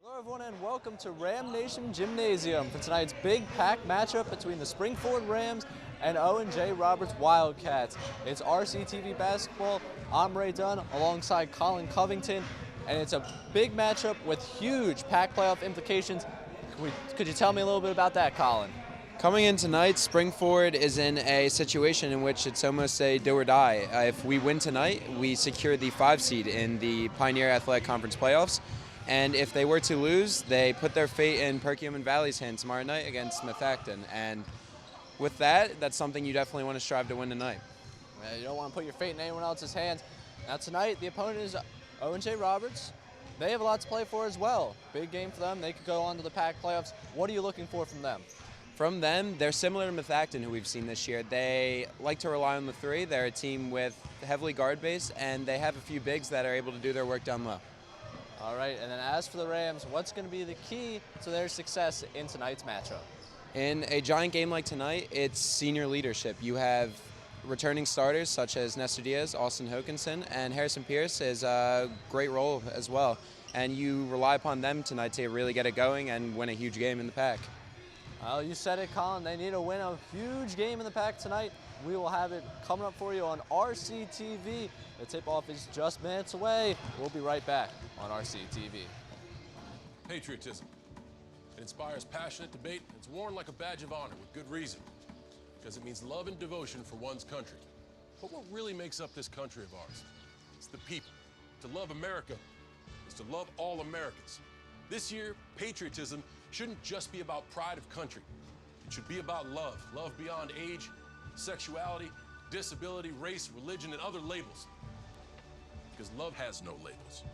Hello everyone and welcome to Ram Nation Gymnasium for tonight's big pack matchup between the Springford Rams and Owen J. Roberts Wildcats. It's RCTV basketball. I'm Ray Dunn alongside Colin Covington, and it's a big matchup with huge pack playoff implications. Could you tell me a little bit about that, Colin? Coming in tonight, Springford is in a situation in which it's almost a do or die. If we win tonight, we secure the 5 seed in the Pioneer Athletic Conference playoffs. And if they were to lose, they put their fate in Perkiomen Valley's hands tomorrow night against Smith Acton. And with that, that's something you definitely want to strive to win tonight. You don't want to put your fate in anyone else's hands. Now tonight, the opponent is Owen J. Roberts. They have a lot to play for as well. Big game for them. They could go on to the pack playoffs. What are you looking for from them? From them, they're similar to Smith Acton, who we've seen this year. They like to rely on the 3. They're a team with heavily guard base, and they have a few bigs that are able to do their work down low. All right, and then as for the Rams, what's going to be the key to their success in tonight's matchup? In a giant game like tonight, it's senior leadership. You have returning starters such as Nestor Diaz, Austin Hokinson, and Harrison Pierce is a great role as well. And you rely upon them tonight to really get it going and win a huge game in the pack. Well, you said it, Colin. They need to win a huge game in the pack tonight. We will have it coming up for you on RCTV. The tip-off is just minutes away. We'll be right back on RCTV. Patriotism. It inspires passionate debate. It's worn like a badge of honor with good reason, because it means love and devotion for one's country. But what really makes up this country of ours? It's the people. To love America is to love all Americans. This year, patriotism shouldn't just be about pride of country. It should be about love. Love beyond age, sexuality, disability, race, religion, and other labels. Because love has no labels.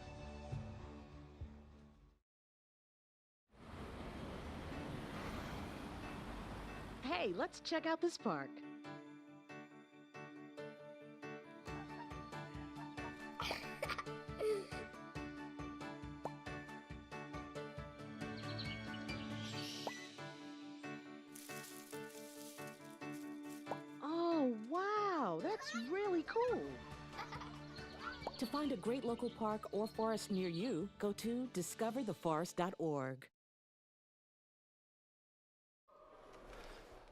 Hey, let's check out this park. Oh, wow, that's really cool. To find a great local park or forest near you, go to discovertheforest.org.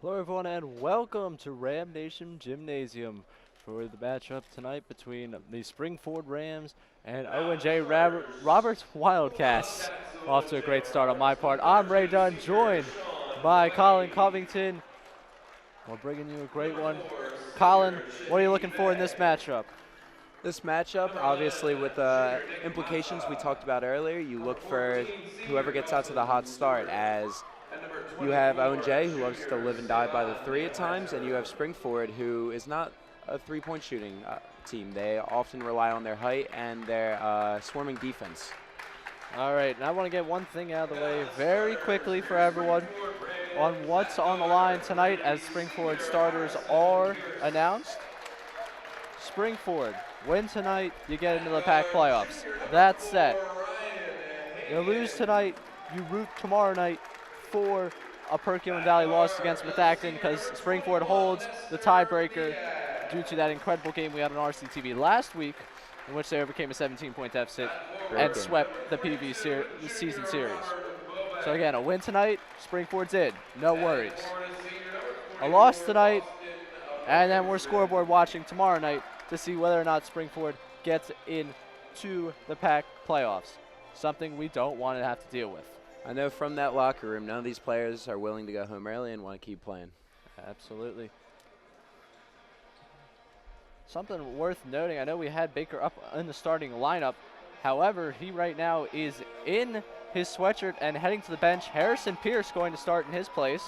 Hello everyone and welcome to Ram Nation Gymnasium for the matchup tonight between the Springford Rams and Owen J. Roberts Wildcats. Off to a great start on my part. I'm Ray Dunn, joined by Colin Covington. We're bringing you a great one. Colin, what are you looking for in this matchup? This matchup, obviously with the implications we talked about earlier, you look for whoever gets out to the hot start, as you have Owen J, who loves to live and die by the 3 at times, and you have Springford, who is not a 3-point shooting team. They often rely on their height and their swarming defense. All right, and I want to get one thing out of the way very quickly for everyone on what's on the line tonight as Springford starters are announced. Springford, win tonight, you get into the pack playoffs. That's set. You lose tonight, you root tomorrow night for a Perkiomen Valley loss against Smith Acton, because Springford holds the tiebreaker due to that incredible game we had on RCTV last week, in which they overcame a 17-point deficit and swept the PV season series. So again, a win tonight, Springford's in, no worries. A loss tonight, and then we're scoreboard watching tomorrow night to see whether or not Springford gets into the pack playoffs, something we don't want to have to deal with. I know from that locker room, none of these players are willing to go home early and want to keep playing. Absolutely. Something worth noting, I know we had Baker up in the starting lineup. However, he right now is in his sweatshirt and heading to the bench. Harrison Pierce going to start in his place.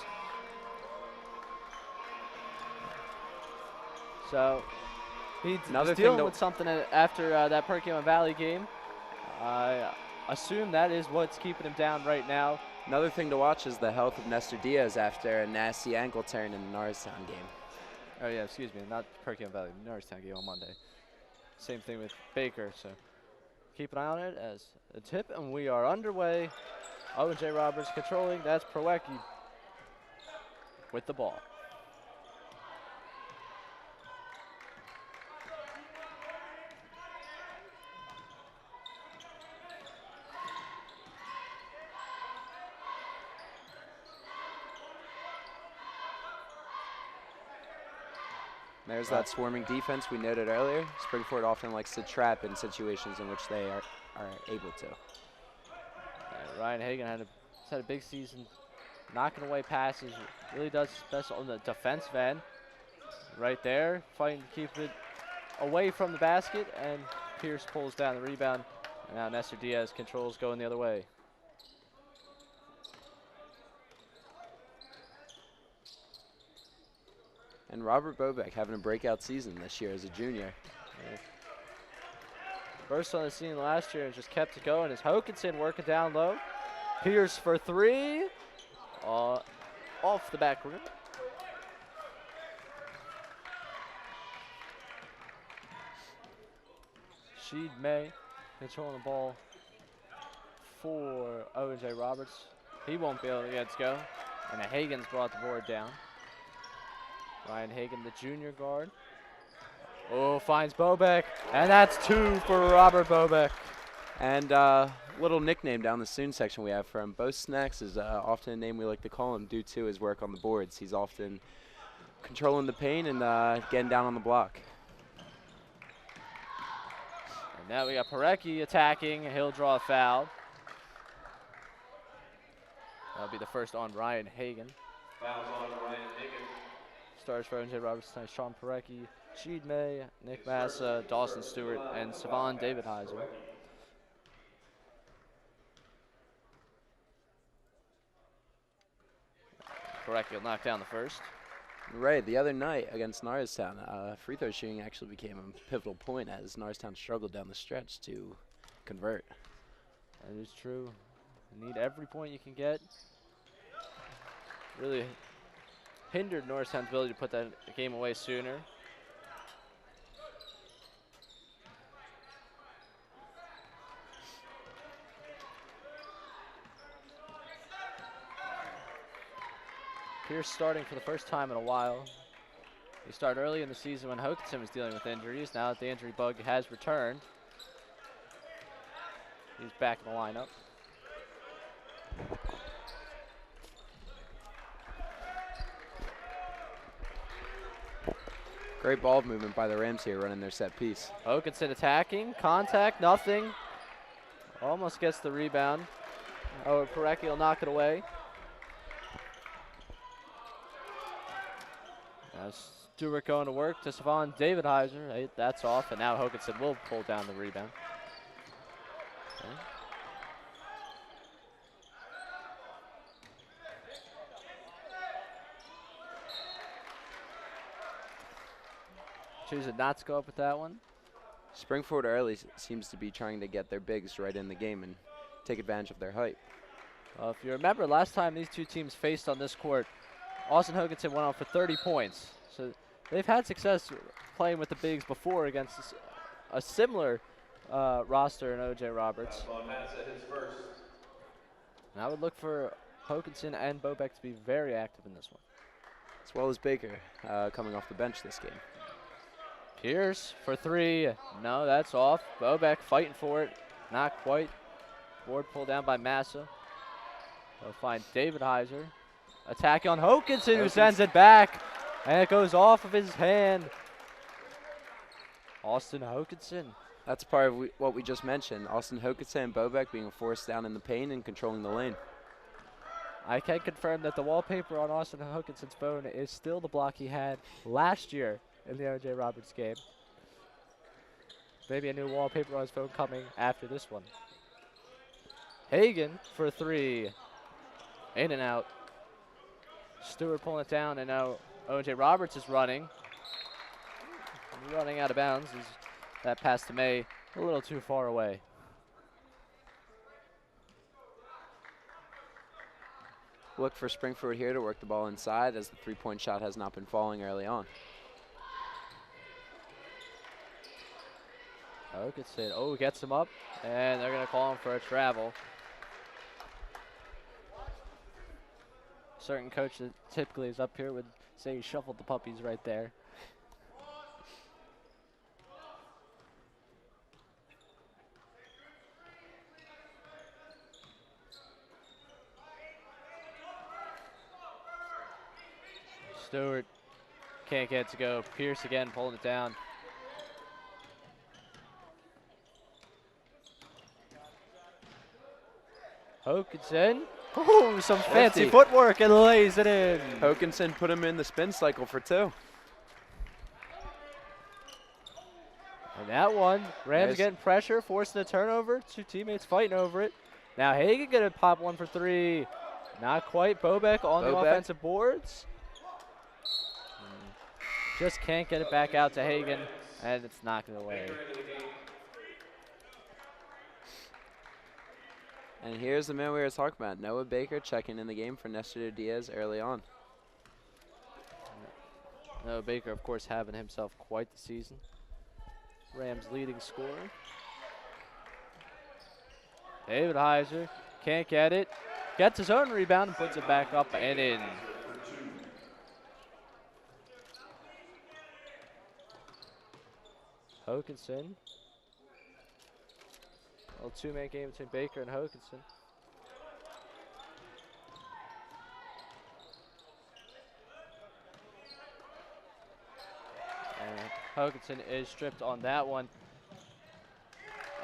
So he's dealing with something after that Perkiomen Valley game. I assume that is what's keeping him down right now. Another thing to watch is the health of Nestor Diaz after a nasty ankle turn in the Norristown game. Oh yeah, excuse me, not Perkiomen Valley, Norristown game on Monday. Same thing with Baker, so keep an eye on it as a tip, and we are underway. Owen J. Roberts controlling, that's Proecki with the ball. There's that swarming defense we noted earlier. Springford often likes to trap in situations in which they are able to. Ryan Hagan has had a big season, knocking away passes. Really does his best on the defensive end. Right there, fighting to keep it away from the basket, and Pierce pulls down the rebound. And now Nestor Diaz controls going the other way. And Robert Bobeck having a breakout season this year as a junior. First on the scene last year and just kept it going as Hokinson working down low. Pierce for three. Off the back rim. Sheed May controlling the ball for Owen J. Roberts. He won't be able to get it to go. And Hagan's brought the board down. Ryan Hagan, the junior guard. Oh, finds Bobeck. And that's two for Robert Bobeck. And little nickname down the student section we have for him. Bo Snacks is often a name we like to call him due to his work on the boards. He's often controlling the paint and getting down on the block. And now we got Parecki attacking. He'll draw a foul. That'll be the first on Ryan Hagan. Fouls on Ryan Hagan. Stars for J. Roberts tonight: Sean Parecki, Sheed May, Nick Massa, Dawson Stewart, and Savon David Heiser. Parecki will knock down the first. Right, the other night against Norristown, free throw shooting actually became a pivotal point as Norristown struggled down the stretch to convert. That is true. You need every point you can get. Really hindered Norristown's ability to put that game away sooner. Pierce starting for the first time in a while. He started early in the season when Hokinson was dealing with injuries. Now that the injury bug has returned, he's back in the lineup. Great ball movement by the Rams here running their set piece. Hokinson attacking, contact, nothing. Almost gets the rebound. Oh, Parecki will knock it away. Now Stewart going to work to Savon David Heiser. Hey, that's off, and now Hokinson will pull down the rebound. Okay. Choosing not to go up with that one. Springford early seems to be trying to get their bigs right in the game and take advantage of their height. If you remember, last time these two teams faced on this court, Austin Hokinson went out for 30 points. So they've had success playing with the bigs before against a similar roster in O.J. Roberts. And I would look for Hokinson and Bobeck to be very active in this one. As well as Baker coming off the bench this game. Pierce for three. No, that's off. Bobeck fighting for it. Not quite. Board pulled down by Massa. They'll find David Heiser. Attack on Hokinson, who sends it back. And it goes off of his hand. Austin Hokinson. That's part of what we just mentioned. Austin Hokinson and Bobeck being forced down in the paint and controlling the lane. I can confirm that the wallpaper on Austin Hokinson's phone is still the block he had last year in the O.J. Roberts game. Maybe a new wallpaper on his phone coming after this one. Hagan for three. In and out. Stewart pulling it down, and now O.J. Roberts is running. Running out of bounds. That pass to May a little too far away. Look for Springford here to work the ball inside as the three-point shot has not been falling early on. Hokinson, gets him up, and they're going to call him for a travel. Certain coach that typically is up here would say he shuffled the puppies right there. Stewart Can't get it to go. Pierce again pulling it down. Hokinson. Ooh, some fancy Nifty. footwork and lays it in. Hokinson put him in the spin cycle for 2. And that one, Rams Nice. getting pressure, forcing a turnover. 2 teammates fighting over it. Now Hagan gonna pop one for 3. Not quite. Bobek on the Bobek. offensive boards. Just can't get it back out to Hagan, and it's knocked away. And here's the man we were talking about, Noah Baker checking in the game for Nestor Diaz early on. Noah Baker, of course, having himself quite the season. Rams leading scorer. David Heiser can't get it. Gets his own rebound and puts it back up and in. Hokinson. A little 2-man game between Baker and Hokinson. And Hokinson is stripped on that one.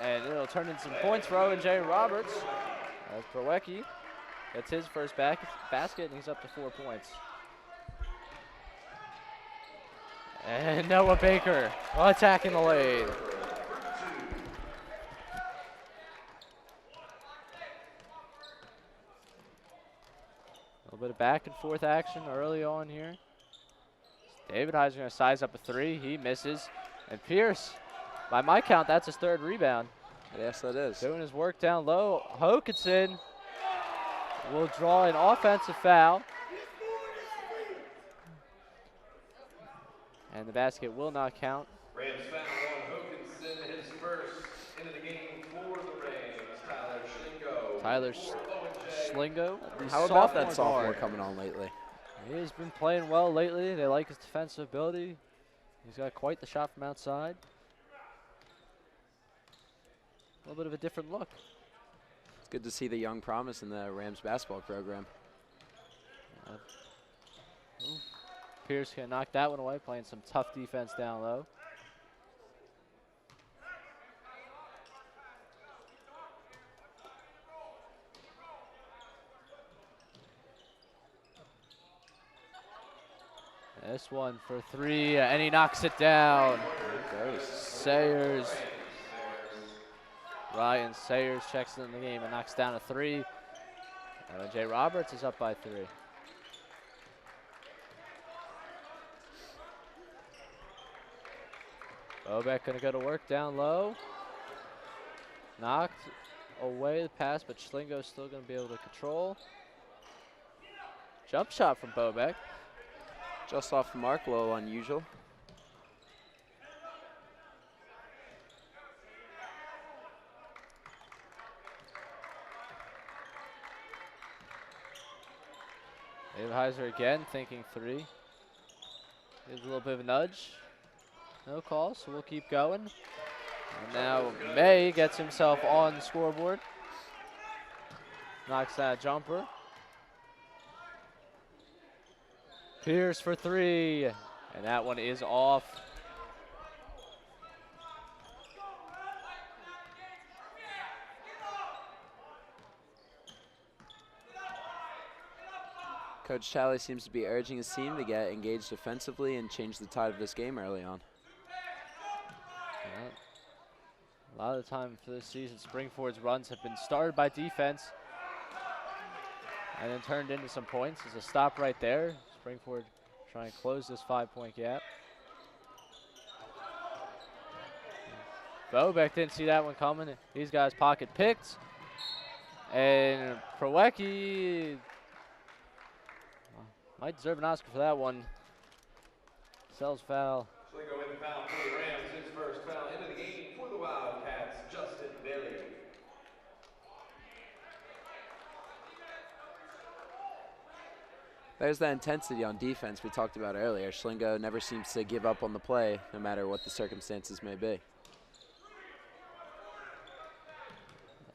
And it'll turn into some points for Owen J. Roberts. As Prowecki gets his first basket, and he's up to 4 points. And Noah Baker attacking the lane. A little bit of back and forth action early on here. David Heiser going to size up a 3. He misses. And Pierce, by my count, that's his 3rd rebound. Yes, that is. Doing his work down low. Hokinson will draw an offensive foul. And the basket will not count. Rams foul on Hokinson, his first into the game for the Rams. Tyler Schlingo. Schlingo. How about that sophomore sophomore guard. coming on lately? He's been playing well lately. They like his defensive ability. He's got quite the shot from outside. A little bit of a different look. It's good to see the young promise in the Rams basketball program. Pierce can knock that one away, playing some tough defense down low. This one for 3, and he knocks it down. There it goes. Sayers. Ryan Sayers checks in the game and knocks down a 3. And Jay Roberts is up by 3. Bobek gonna go to work down low. Knocked away the pass, but Schlingo's still gonna be able to control. Jump shot from Bobek. Just off the mark, a little unusual. David Heiser again, thinking 3. Gives a little bit of a nudge. No call, so we'll keep going. And now May gets himself on the scoreboard. Knocks that jumper. Pierce for 3, and that one is off. Coach Talley seems to be urging his team to get engaged defensively and change the tide of this game early on. A lot of the time for this season, Springford's runs have been started by defense and then turned into some points. There's a stop right there. Springford trying to close this 5-point gap. Bobek didn't see that one coming. These guys pocket picked. And Prowecki might deserve an Oscar for that one. Sells foul. Schlingo in the foul for the Rams, his first foul into the game for the Wildcats, Justin Bailey. There's that intensity on defense we talked about earlier. Schlingo never seems to give up on the play, no matter what the circumstances may be.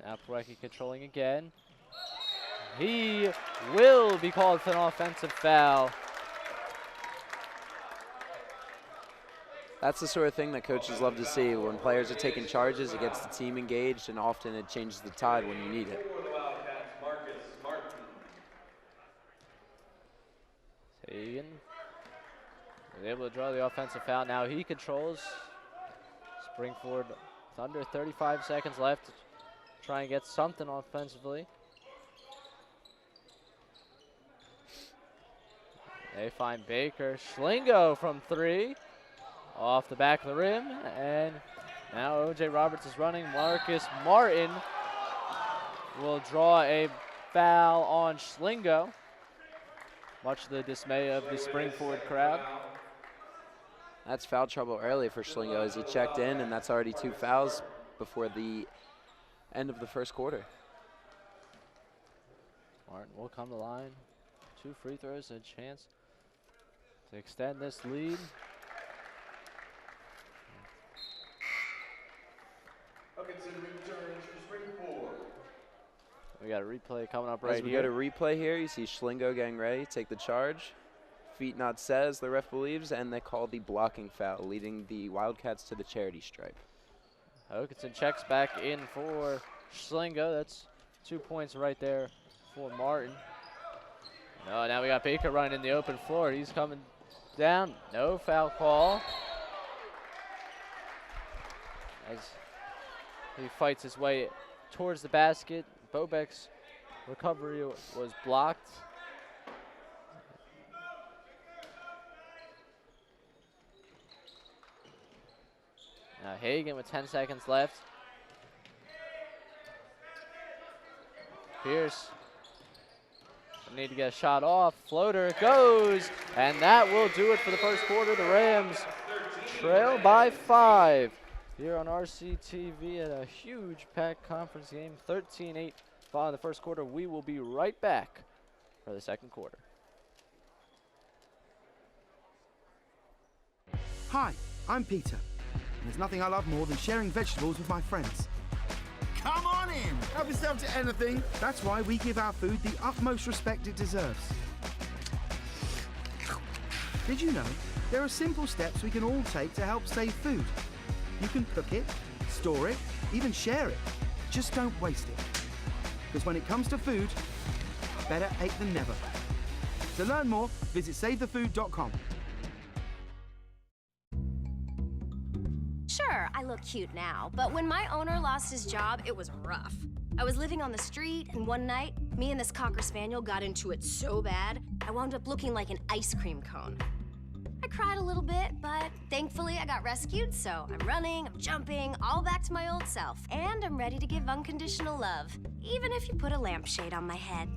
Now Prowecki controlling again. He will be called for an offensive foul. That's the sort of thing that coaches love to see. When players are taking charges, it gets the team engaged, and often it changes the tide when you need it. Hagan was able to draw the offensive foul. Now he controls. Springford with under 35 seconds left to try and get something offensively. They find Baker. Schlingo from 3. Off the back of the rim. And now O.J. Roberts is running. Marcus Martin will draw a foul on Schlingo, much to the dismay of the Springford crowd. That's foul trouble early for Schlingo as he checked in, and that's already 2 fouls before the end of the first quarter. Martin will come to line. 2 free throws and a chance to extend this lead. We got a replay coming up right As we here. go to replay here, you see Schlingo getting ready, take the charge. Feet not set, as the ref believes, and they call the blocking foul, leading the Wildcats to the charity stripe. Hokinson checks back in for Schlingo. That's 2 points right there for Martin. No, now we got Baker running in the open floor. He's coming down. No foul call. As he fights his way towards the basket. Bobek's recovery was blocked. Now Hagan with 10 seconds left. Pierce need to get a shot off. Floater goes, and that will do it for the first quarter. The Rams trail by 5 here on RCTV at a huge packed conference game. 13-8 following the first quarter. We will be right back for the second quarter. Hi, I'm Peter. And there's nothing I love more than sharing vegetables with my friends. Come on in! Help yourself to anything. That's why we give our food the utmost respect it deserves. Did you know there are simple steps we can all take to help save food? You can cook it, store it, even share it. Just don't waste it. Because when it comes to food, better ate than never. To learn more, visit savethefood.com. Sure, I look cute now, but when my owner lost his job, it was rough. I was living on the street, and one night, me and this Cocker Spaniel got into it so bad, I wound up looking like an ice cream cone. I cried a little bit, but thankfully I got rescued, so I'm running, I'm jumping, all back to my old self, and I'm ready to give unconditional love, even if you put a lampshade on my head.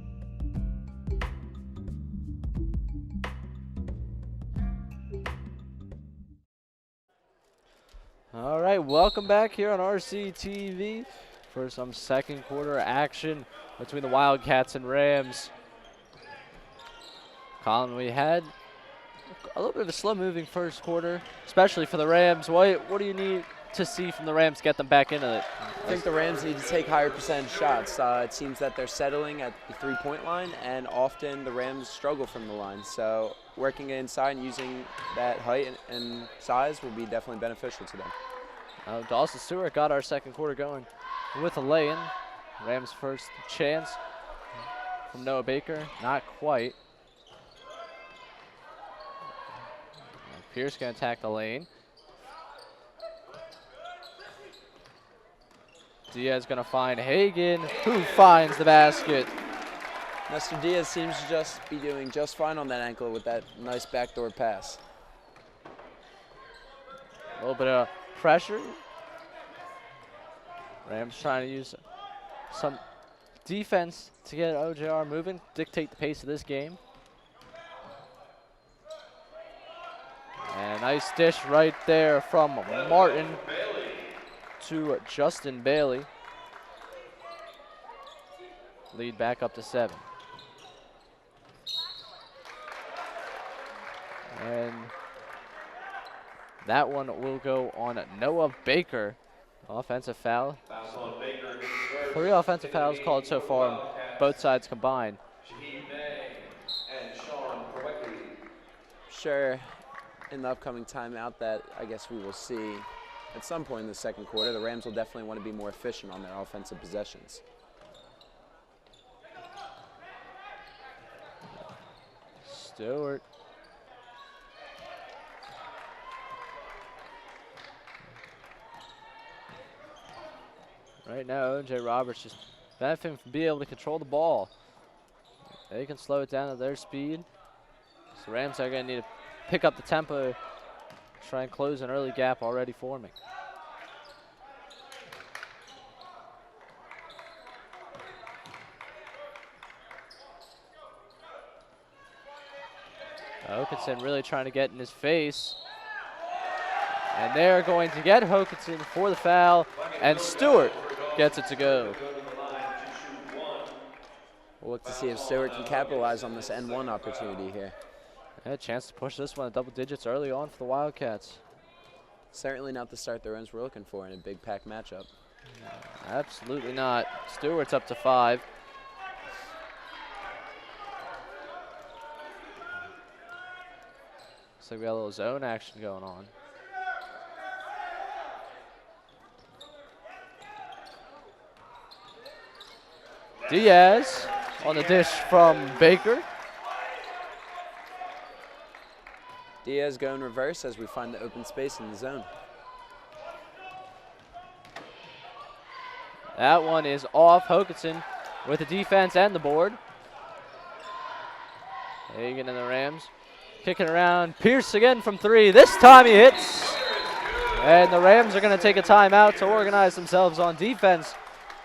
All right, welcome back here on RCTV for some second quarter action between the Wildcats and Rams. Colin, we had a little bit of a slow-moving first quarter, especially for the Rams. What do you need to see from the Rams to get them back into it? I think the Rams need to take higher percentage shots. It seems that they're settling at the three-point line, and often the Rams struggle from the line. So working inside and using that height and size will be definitely beneficial to them. Dawson Stewart got our second quarter going with a lay-in. Rams' first chance from Noah Baker, not quite. Pierce going to attack the lane. Diaz going to find Hagan, who finds the basket. Mr. Diaz seems to just be doing just fine on that ankle with that nice backdoor pass. A little bit of pressure. Rams trying to use some defense to get OJR moving, dictate the pace of this game. And a nice dish right there from Martin to Justin Bailey. Lead back up to 7. And that one will go on Noah Baker. Offensive foul. 3 offensive fouls called so far on both sides combined. Sure, in the upcoming timeout that I guess we will see at some point in the second quarter. The Rams will definitely want to be more efficient on their offensive possessions. Stewart. Right now, O.J. Roberts just benefiting from being able to control the ball. They can slow it down at their speed. So Rams are going to need to pick up the tempo, try and close an early gap already forming. Hokanson really trying to get in his face. And they're going to get Hokanson for the foul, and Stewart gets it to go. We'll look to see if Stewart can capitalize on this N1 opportunity here. Had a chance to push this one to double digits early on for the Wildcats. Certainly not the start the Rams were looking for in a big pack matchup. Absolutely not. Stewart's up to 5. Looks like we got a little zone action going on. Diaz on the dish from Baker. Diaz going reverse as we find the open space in the zone. That one is off. Hokanson with the defense and the board. Hagan and the Rams kicking around. Pierce again from 3. This time he hits. And the Rams are going to take a timeout to organize themselves on defense.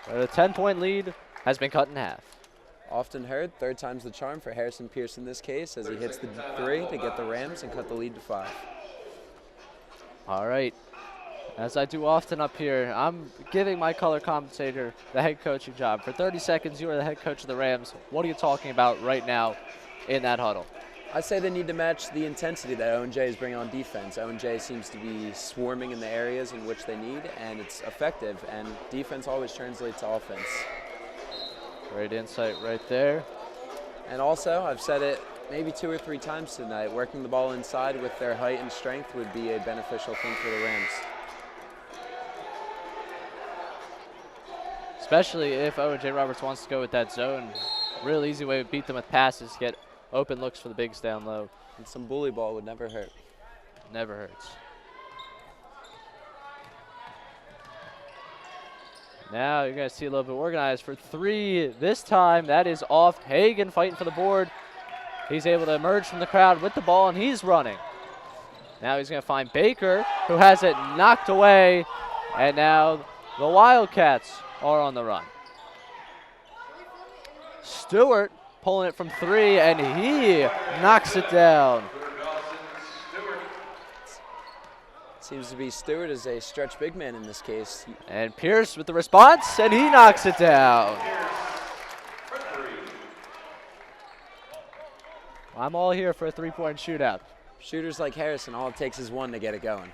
But a 10-point lead has been cut in half. Often heard, third time's the charm for Harrison Pierce in this case as he hits the 3 to get the Rams and cut the lead to 5. All right. As I do often up here, I'm giving my color commentator the head coaching job. For 30 seconds, you are the head coach of the Rams. What are you talking about right now in that huddle? I say they need to match the intensity that Owen J is bringing on defense. Owen J seems to be swarming in the areas in which they need, and it's effective, and defense always translates to offense. Great insight right there. And also, I've said it maybe 2 or 3 times tonight, working the ball inside with their height and strength would be a beneficial thing for the Rams. Especially if O.J. Roberts wants to go with that zone. Real easy way to beat them with passes, get open looks for the bigs down low. And some bully ball would never hurt. Never hurts. Now you're going to see a little bit organized for 3 this time. That is off. Hagan fighting for the board. He's able to emerge from the crowd with the ball, and he's running. Now he's going to find Baker, who has it knocked away. And now the Wildcats are on the run. Stewart pulling it from 3, and he knocks it down. Seems to be Stewart is a stretch big man in this case. And Pierce with the response, and he knocks it down. I'm all here for a 3-point shootout. Shooters like Harrison, all it takes is 1 to get it going.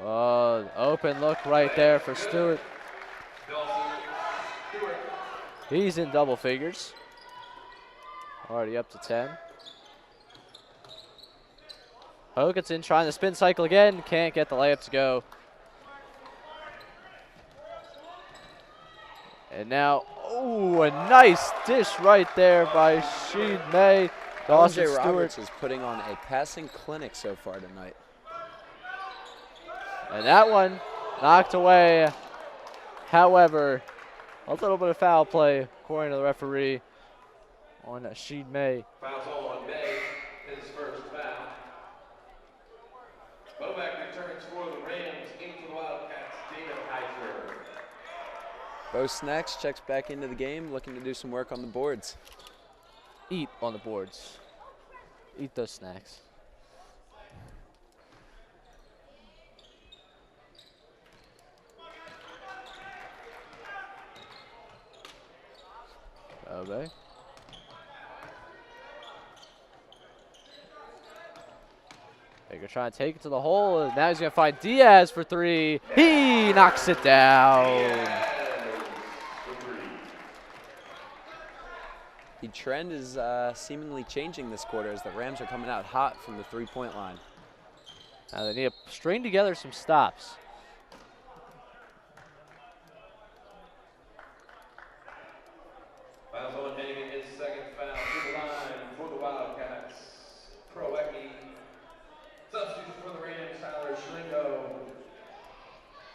Oh, open look right there for Stewart. He's in double figures. Already up to 10. Hokanson trying to spin cycle again. Can't get the layup to go. And now, oh, a nice dish right there by Sheed May. Dawson Owen J. Roberts Stewart. is putting on a passing clinic so far tonight. And that one knocked away. However, a little bit of foul play, according to the referee, on Sheed May. Foul call on May, his first foul. Bowback returns for the Rams into the Wildcats, David Heiser. Bo Snacks checks back into the game, looking to do some work on the boards. Eat on the boards. Eat those snacks. Okay. Baker trying to take it to the hole, and now he's going to find Diaz for 3. He knocks it down. The trend is seemingly changing this quarter as the Rams are coming out hot from the three-point line. Now they need to string together some stops. Miles Owen hitting his second foul to the line for the Wildcats. Proecki. Substitution for the Rams, Tyler Schlingo.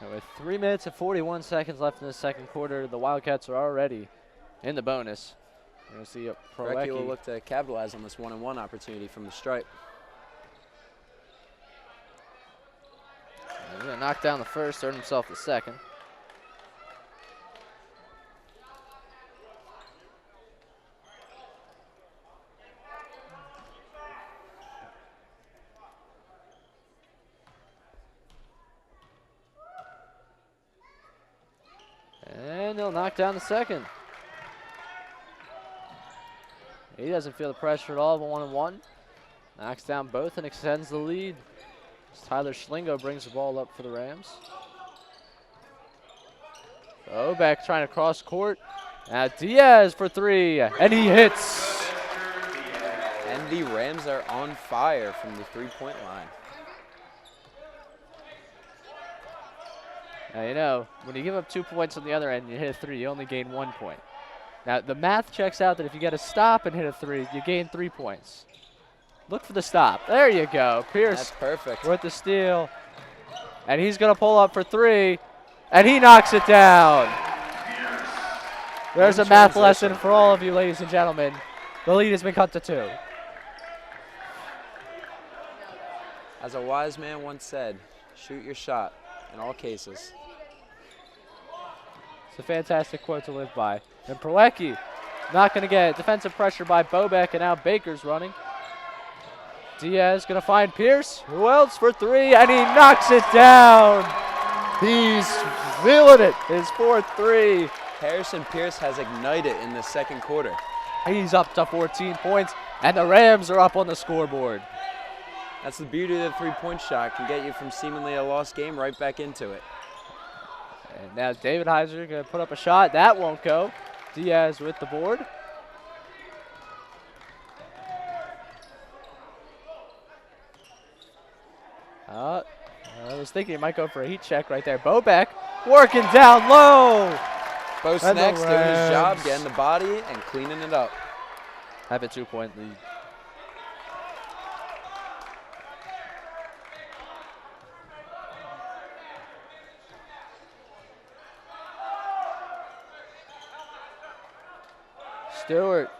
And with 3 minutes and 41 seconds left in the second quarter, the Wildcats are already in the bonus. We're going to see Proecki will Proecki. look to capitalize on this one-on-one opportunity from the stripe. He's going to knock down the first, earn himself the second. And he'll knock down the second. He doesn't feel the pressure at all of a 1-on-1. Knocks down both and extends the lead. As Tyler Schlingo brings the ball up for the Rams. Obeck trying to cross court. Now Diaz for three, and he hits. And the Rams are on fire from the three-point line. Now, you know, when you give up 2 points on the other end and you hit a three, you only gain 1 point. Now, the math checks out that if you get a stop and hit a three, you gain 3 points. Look for the stop. There you go. Pierce That's perfect. with the steal. And he's going to pull up for three, and he knocks it down. There's a math lesson for all of you, ladies and gentlemen. The lead has been cut to 2. As a wise man once said, shoot your shot in all cases. It's a fantastic quote to live by. And Proecki not going to get defensive pressure by Bobek, and now Baker's running. Diaz going to find Pierce. Who else for three? And he knocks it down. He's feeling it. His 4th 3. Harrison Pierce has ignited in the second quarter. He's up to 14 points, and the Rams are up on the scoreboard. That's the beauty of the three-point shot. Can get you from seemingly a lost game right back into it. And now David Heiser going to put up a shot. That won't go. Diaz with the board. I was thinking he might go for a heat check right there. Bobek working down low. Bo Snacks doing his job, getting the body and cleaning it up. Have a 2-point lead. Stewart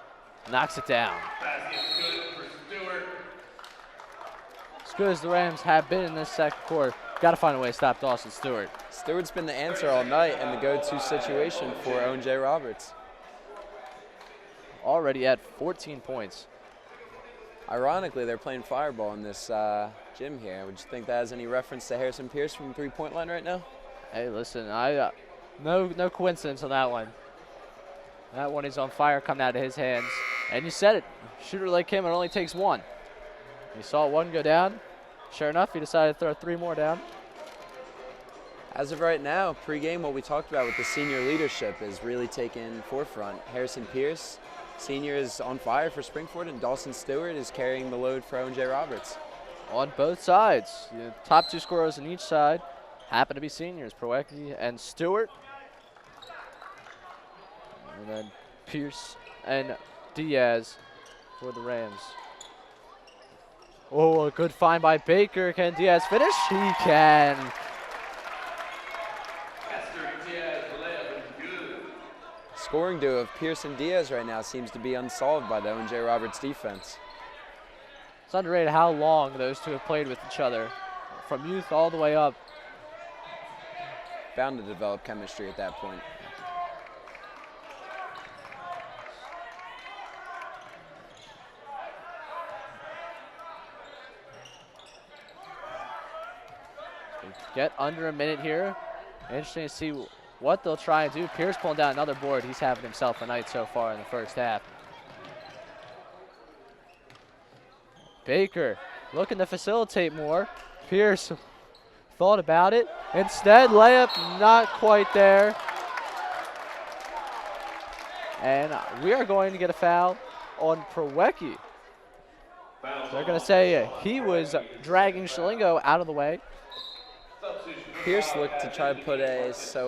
knocks it down. Basket good for Stewart. As good as the Rams have been in this second quarter, got to find a way to stop Dawson Stewart. Stewart's been the answer all night and the go-to situation for Owen J. Roberts. Already at 14 points. Ironically, they're playing fireball in this gym here. Would you think that has any reference to Harrison Pierce from the three-point line right now? Hey, listen, no coincidence on that one. That one is on fire coming out of his hands. And you said it, shooter like him, it only takes one. You saw one go down. Sure enough, he decided to throw 3 more down. As of right now, pregame, what we talked about with the senior leadership is really taking forefront. Harrison Pierce, senior, is on fire for Springford, and Dawson Stewart is carrying the load for Owen J. Roberts. On both sides. The top 2 scorers on each side happen to be seniors, Proecki and Stewart. And then Pierce and Diaz for the Rams. Oh, a good find by Baker. Can Diaz finish? He can. Scoring duo of Pierce and Diaz right now seems to be unsolved by the Owen J. Roberts defense. It's underrated how long those two have played with each other, from youth all the way up. Bound to develop chemistry at that point. Get under a minute here. Interesting to see what they'll try and do. Pierce pulling down another board. He's having himself a night so far in the first half. Baker looking to facilitate more. Pierce thought about it. Instead, layup not quite there. And we are going to get a foul on Proecki. They're going to say he was dragging Shalingo out of the way. Pierce looked to try to put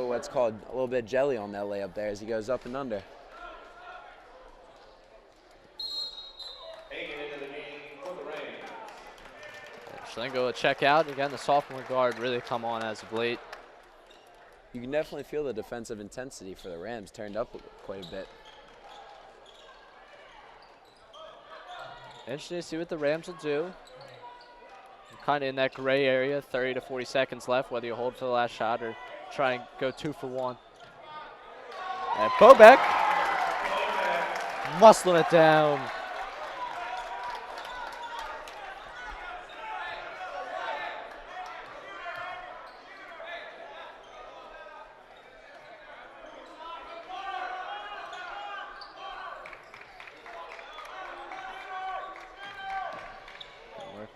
what's called a little bit of jelly on that layup there as he goes up and under. Shalingo will check out. Again, the sophomore guard really come on as of late. You can definitely feel the defensive intensity for the Rams turned up quite a bit. Interesting to see what the Rams will do. Kind of in that gray area, 30 to 40 seconds left, whether you hold for the last shot or try and go 2 for 1. And Bobek muscling it down.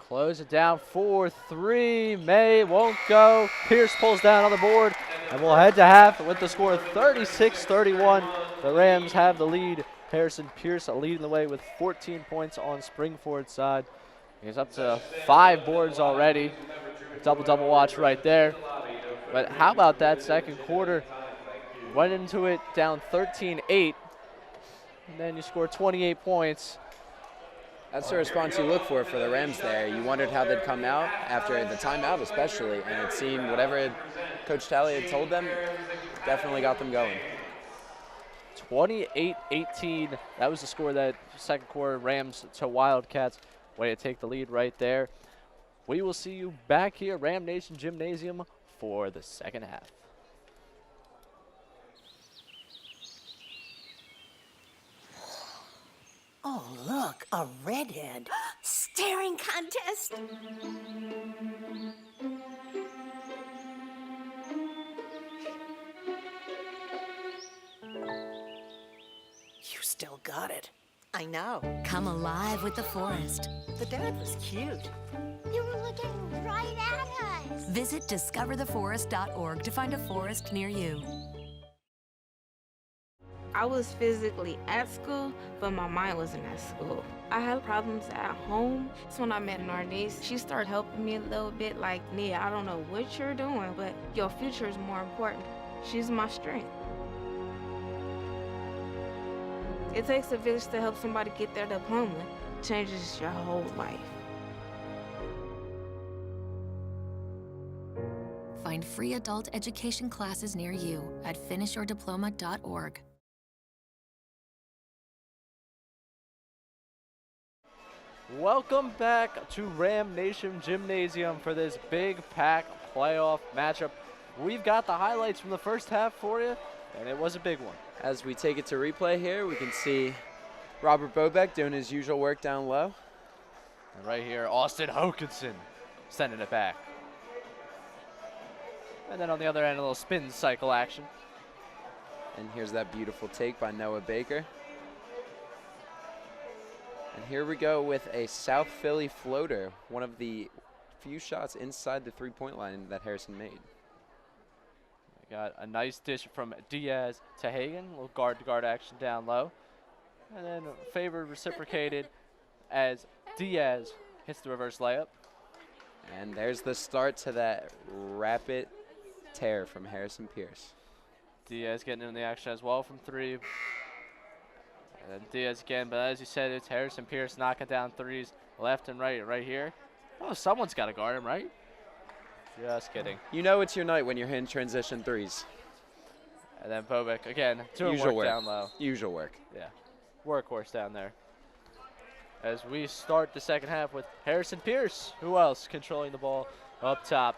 Close it down 4-3. May won't go. Pierce pulls down on the board. And we'll head to half with the score 36-31. The Rams have the lead. Harrison Pierce leading the way with 14 points on Springford's side. He's up to 5 boards already. Double-double watch right there. But how about that second quarter? Went into it down 13-8. And then you score 28 points. That's the response you look for the Rams there. You wondered how they'd come out after the timeout especially, and it seemed whatever Coach Talley had told them definitely got them going. 28-18. That was the score that second quarter. Rams to Wildcats. Way to take the lead right there. We will see you back here, Ram Nation Gymnasium, for the second half. Oh, look, a redhead. Staring contest. You still got it. I know. Come alive with the forest. The dad was cute. You were looking right at us. Visit discovertheforest.org to find a forest near you. I was physically at school, but my mind wasn't at school. I had problems at home. That's when I met Narnese. She started helping me a little bit, like, Nia, I don't know what you're doing, but your future is more important. She's my strength. It takes a village to help somebody get their diploma. It changes your whole life. Find free adult education classes near you at finishyourdiploma.org. Welcome back to Ram Nation Gymnasium for this big pack playoff matchup. We've got the highlights from the first half for you, and it was a big one. As we take it to replay here, we can see Robert Bobek doing his usual work down low. And right here, Austin Hokinson sending it back. And then on the other end, a little spin cycle action. And here's that beautiful take by Noah Baker. And here we go with a South Philly floater, one of the few shots inside the three-point line that Harrison made. We got a nice dish from Diaz to Hagan, a little guard-to-guard action down low. And then Favor reciprocated as Diaz hits the reverse layup. And there's the start to that rapid tear from Harrison Pierce. Diaz getting in the action as well from 3. And then Diaz again, but as you said, it's Harrison Pierce knocking down threes left and right here. Oh, someone's got to guard him, right? Just kidding. You know it's your night when you're hitting transition threes. And then Bobek, again, doing Usual work down low. Usual work. Yeah, workhorse down there. As we start the second half with Harrison Pierce. Who else controlling the ball up top?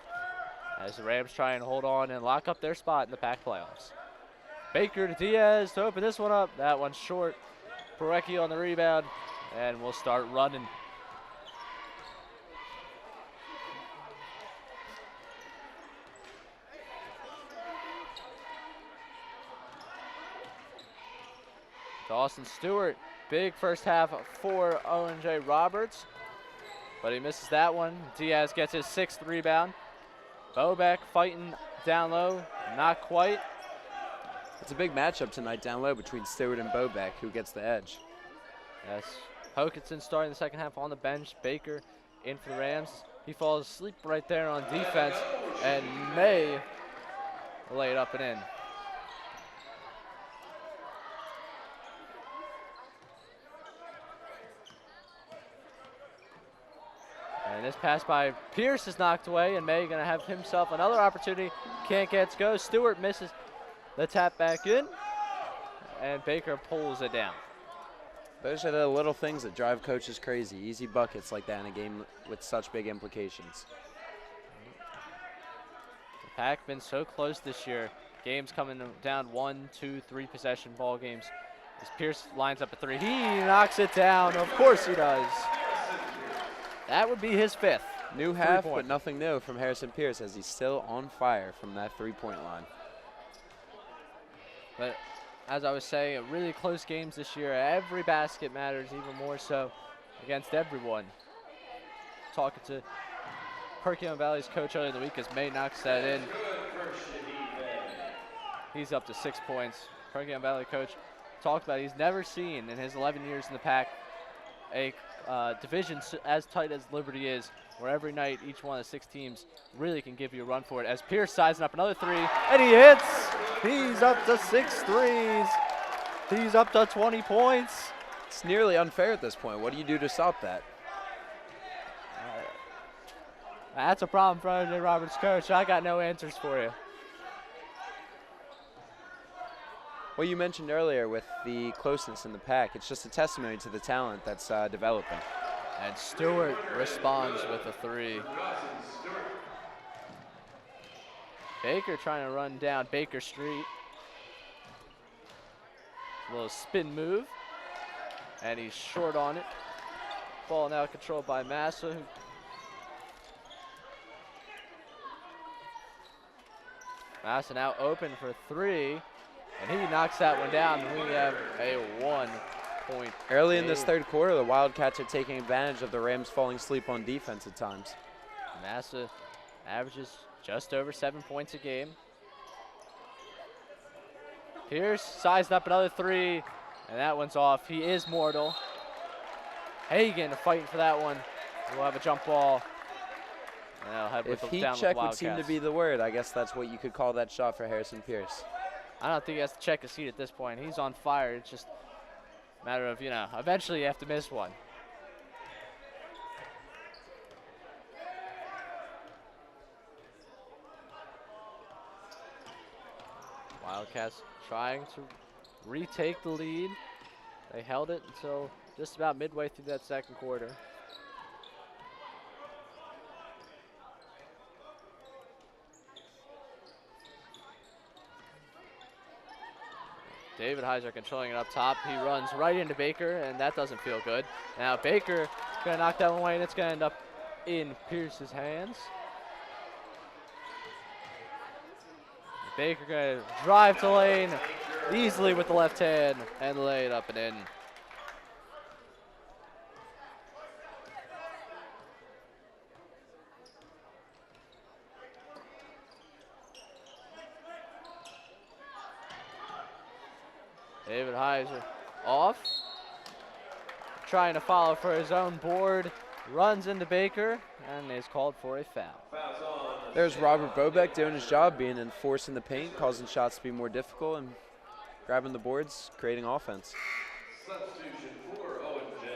As the Rams try and hold on and lock up their spot in the pack playoffs. Baker to Diaz to open this one up. That one's short. Proecki on the rebound, and we'll start running. Dawson Stewart, big first half for Owen J. Roberts, but he misses that one. Diaz gets his 6th rebound. Bobek fighting down low, not quite. It's a big matchup tonight down low between Stewart and Bobeck. Who gets the edge? Yes. Hokinson starting the second half on the bench. Baker in for the Rams. He falls asleep right there on defense, and May lay it up and in. And this pass by Pierce is knocked away, and May gonna have himself another opportunity. Can't get to go. Stewart misses the tap back in, and Baker pulls it down. Those are the little things that drive coaches crazy. Easy buckets like that in a game with such big implications. The Pack been so close this year. Games coming down 1, 2, 3 possession ball games. As Pierce lines up a three, he knocks it down. Of course he does. That would be his 5th. New half, but nothing new from Harrison Pierce as he's still on fire from that three-point line. But as I was saying, really close games this year. Every basket matters, even more so against everyone. Talking to Perkiomen Valley's coach earlier in the week as May knocks that in. He's up to 6 points. Perkiomen Valley coach talked about he's never seen in his 11 years in the Pack a division as tight as Liberty is, where every night each one of the 6 teams really can give you a run for it. As Pierce sizing up another three, and he hits! He's up to 6 threes. He's up to 20 points. It's nearly unfair at this point. What do you do to stop that? That's a problem for R.J. Roberts' coach. I got no answers for you. Well, you mentioned earlier with the closeness in the Pack, it's just a testimony to the talent that's developing. And Stewart responds with a three. Baker trying to run down Baker Street. A little spin move. And he's short on it. Ball now controlled by Massa. Massa now open for 3. And he knocks that one down. We have a 1-point. Early in this third quarter, the Wildcats are taking advantage of the Rams falling asleep on defense at times. Massa averages just over 7 points a game. Pierce sized up another 3, and that one's off. He is mortal. Hagan fighting for that one. We'll have a jump ball. And that'll head If with heat down with check the would seem to Wildcats. be the word, I guess that's what you could call that shot for Harrison Pierce. I don't think he has to check his seat at this point. He's on fire. It's just a matter of, eventually you have to miss one. Wildcats trying to retake the lead. They held it until just about midway through that second quarter. David Heiser controlling it up top. He runs right into Baker, and that doesn't feel good. Now Baker is going to knock that one away, and it's going to end up in Pierce's hands. Baker going to drive to lane easily with the left hand and lay it up and in. David Heiser off, trying to follow for his own board, runs into Baker, and is called for a foul. There's Robert Bobeck doing his job, being enforced in the paint, causing shots to be more difficult, and grabbing the boards, creating offense. Substitution for Owen J.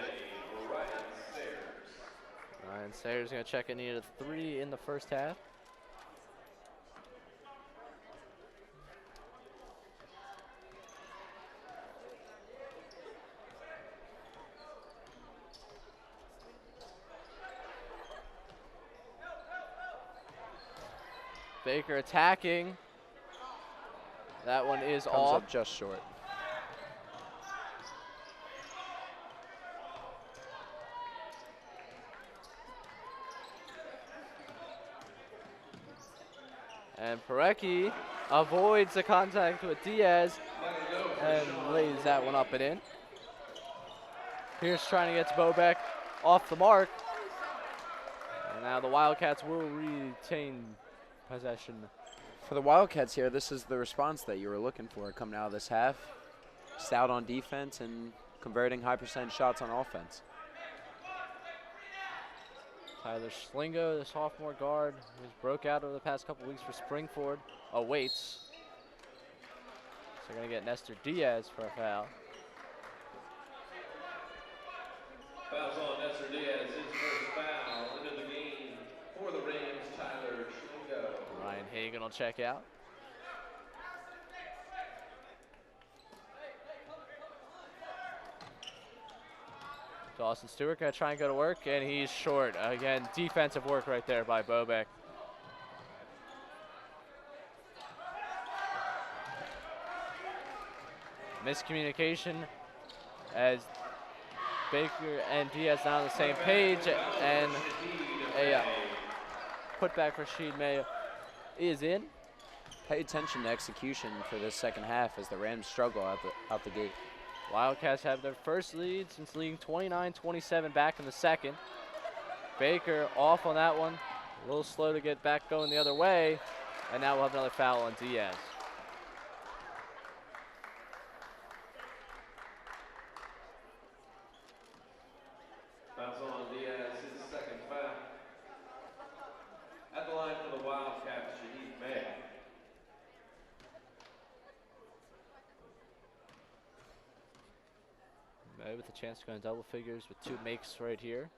Ryan Sayers. Ryan Sayers going to check in. Needed a 3 in the first half. Baker attacking. That one is Comes off. up just short. And Parecki avoids the contact with Diaz and lays that one up and in. Pierce trying to get to Bobeck off the mark. And now the Wildcats will retain possession. For the Wildcats here, this is the response that you were looking for coming out of this half. Stout on defense and converting high percentage shots on offense. Tyler Schlingo, the sophomore guard, who's broke out over the past couple weeks for Springford, awaits. So they're going to get Nestor Diaz for a foul. Fouls on Nestor Diaz, his first foul into the game for the Rams, Tyler Schlingo. Ryan Hagan will check out. Dawson Stewart going to try and go to work, and he's short. Again, defensive work right there by Bobek. Miscommunication as Baker and Diaz not on the same page, and a putback for Rashid Mayo is in. Pay attention to execution for this second half as the Rams struggle out the gate. Wildcats have their first lead since leading 29-27 back in the second. Baker off on that one. A little slow to get back going the other way. And now we'll have another foul on Diaz. Fouls on Diaz, his second foul. At the line for the Wildcats, Shahid May. May with a chance to go in double figures with 2 makes right here.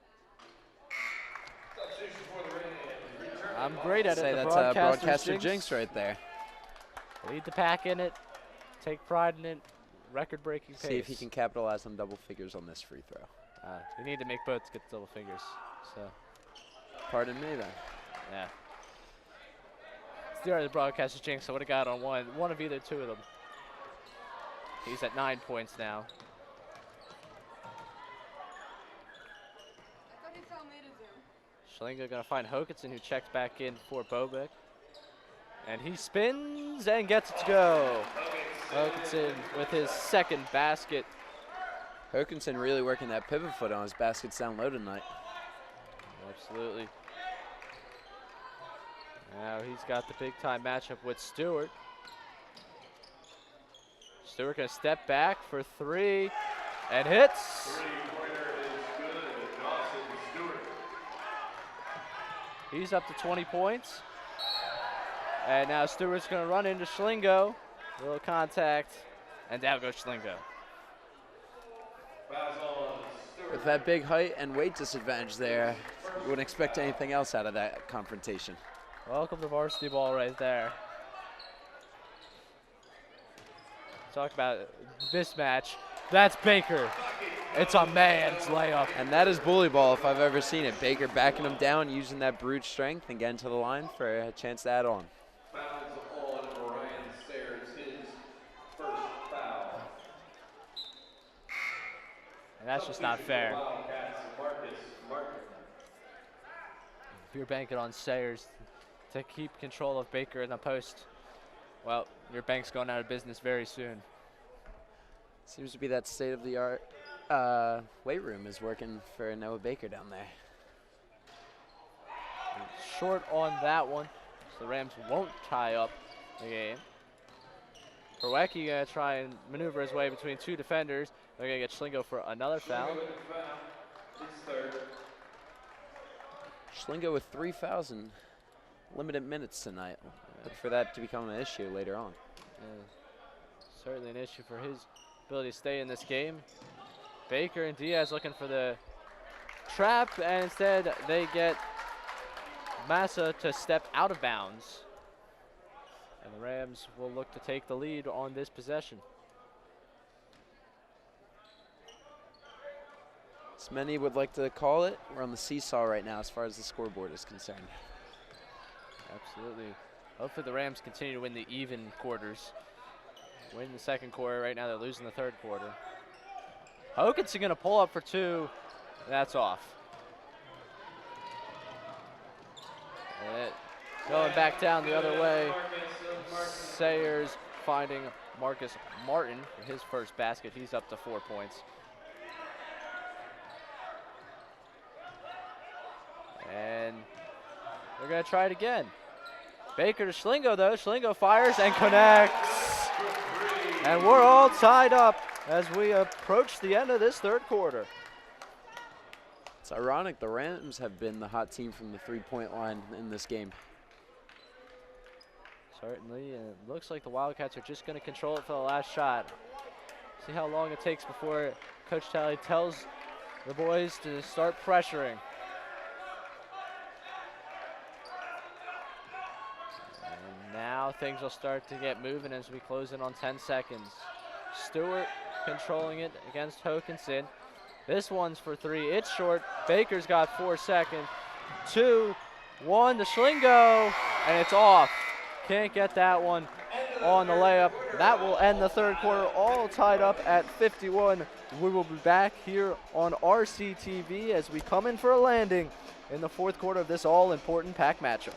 Substitution for the Rams. I'm great at it. Say The that's a broadcaster's broadcaster jinx right there. Lead the pack in it. Take pride in it. Record-breaking pace. See if he can capitalize on double figures on this free throw. We need to make both to get double figures. So, Pardon me then. yeah. It's the broadcaster's jinx. I would have got on one of either 2 of them. He's at 9 points now. Schlingo going to find Hokinson, who checks back in for Bobek. And he spins and gets it to go. Hokinson with his second basket. Hokinson really working that pivot foot on his baskets down low tonight. Absolutely. Now he's got the big-time matchup with Stewart. Stewart going to step back for 3 and hits. He's up to 20 points. And now Stewart's going to run into Schlingo. Little contact, and down goes Schlingo. With that big height and weight disadvantage there, you wouldn't expect anything else out of that confrontation. Welcome to varsity ball right there. Talk about mismatch. That's Baker. It's a man's layup. And that is bully ball if I've ever seen it. Baker backing him down, using that brute strength and getting to the line for a chance to add on. Fouls on Ryan Sayers, his first foul. And that's just not fair. If you're banking on Sayers to keep control of Baker in the post, well, your bank's going out of business very soon. Seems to be that state-of-the-art weight room is working for Noah Baker down there. Short on that one, so the Rams won't tie up the game. Proecki going to try and maneuver his way between 2 defenders. They're going to get Schlingo for another foul. Schlingo with 3 fouls in limited minutes tonight. Look for that to become an issue later on. Yeah, certainly an issue for his ability to stay in this game. Baker and Diaz looking for the trap, and instead they get Massa to step out of bounds. And the Rams will look to take the lead on this possession. As many would like to call it, we're on the seesaw right now as far as the scoreboard is concerned. Absolutely. Hopefully the Rams continue to win the even quarters. Win the second quarter. Right now they're losing the third quarter. Hokinson going to pull up for 2. That's off. And going back down the other way. Sayers finding Marcus Martin for his first basket. He's up to 4 points. And they're going to try it again. Baker to Schlingo, though. Schlingo fires and connects. And we're all tied up as we approach the end of this third quarter. It's ironic, the Rams have been the hot team from the three-point line in this game. Certainly, and it looks like the Wildcats are just going to control it for the last shot. See how long it takes before Coach Talley tells the boys to start pressuring. And now things will start to get moving as we close in on 10 seconds. Stewart controlling it against Hokinson. This one's for three. It's short. Baker's got 4 seconds. 2, 1 to Schlingo, and it's off. Can't get that one on the layup. That will end the third quarter, all tied up at 51. We will be back here on RCTV as we come in for a landing in the fourth quarter of this all-important pack matchup.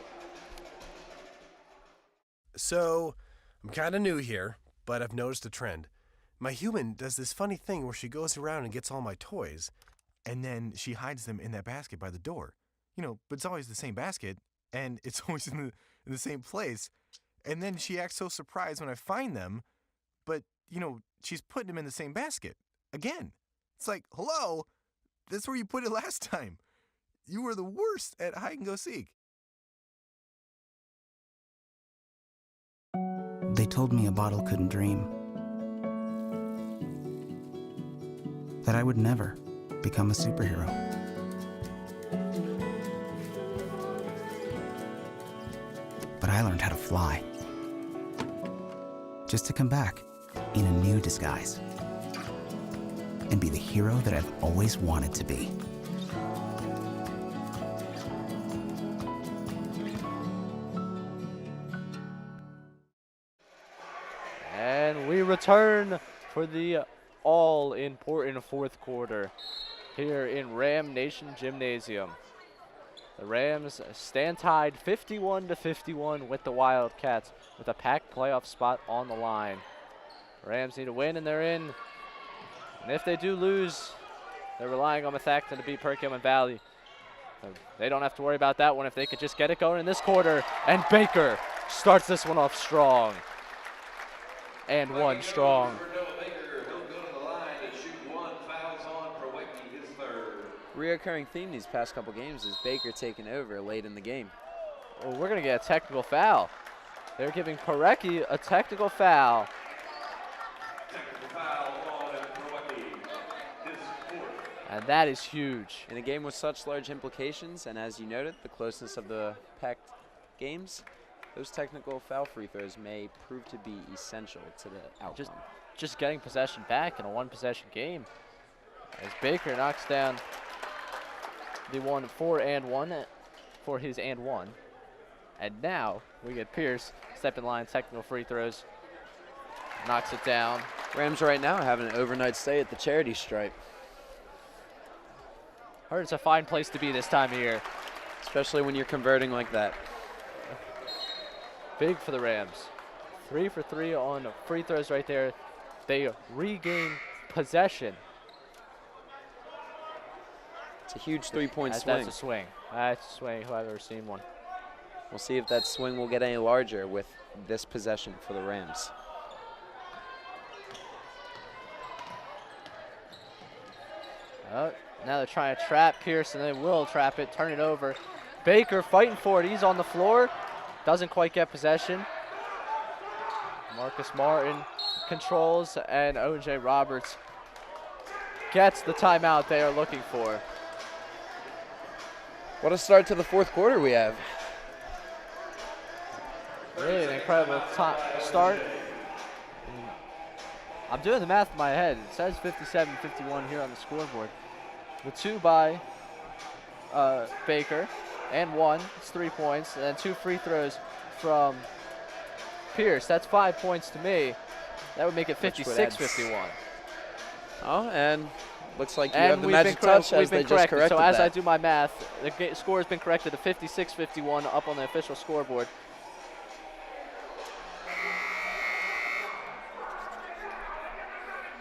So, I'm kind of new here, but I've noticed a trend. My human does this funny thing where she goes around and gets all my toys, and then she hides them in that basket by the door. You know, but it's always the same basket, and it's always in the same place. And then she acts so surprised when I find them, but, you know, she's putting them in the same basket again. It's like, hello, that's where you put it last time. You were the worst at hide and go seek. They told me a bottle couldn't dream. That I would never become a superhero. But I learned how to fly. Just to come back in a new disguise and be the hero that I've always wanted to be. And we return for the all-important fourth quarter here in Ram Nation Gymnasium. The Rams stand tied 51-51 with the Wildcats with a packed playoff spot on the line. Rams need a win and they're in. And if they do lose, they're relying on Methacton to beat Perkiomen Valley. They don't have to worry about that one if they could just get it going in this quarter. And Baker starts this one off strong. And one strong. Reoccurring theme these past couple games is Baker taking over late in the game. Well, we're going to get a technical foul. They're giving Parecki a technical foul. And that is huge. In a game with such large implications, and as you noted, the closeness of the packed games, those technical foul free throws may prove to be essential to the outcome. Just getting possession back in a one-possession game. As Baker knocks down the 4-and-1 for his and one. And now we get Pierce, step in line, technical free throws. Knocks it down. Rams right now having an overnight stay at the charity stripe. Heard it's a fine place to be this time of year. Especially when you're converting like that. Big for the Rams. 3 for 3 on free throws right there. They regain possession. It's a huge three-point swing. That's a swing. That's a swing, who I've ever seen one. We'll see if that swing will get any larger with this possession for the Rams. Now they're trying to trap Pierce, and they will trap it, turn it over. Baker fighting for it. He's on the floor. Doesn't quite get possession. Marcus Martin controls, and O.J. Roberts gets the timeout they are looking for. What a start to the fourth quarter we have. Really an incredible start. I'm doing the math in my head. It says 57-51 here on the scoreboard. The 2 by Baker, and 1, it's 3 points, and then 2 free throws from Pierce. That's 5 points to me. That would make it 56-51. Oh, and looks like you have the magic touch as they just corrected So as that. I do my math, the score has been corrected to 56-51 up on the official scoreboard.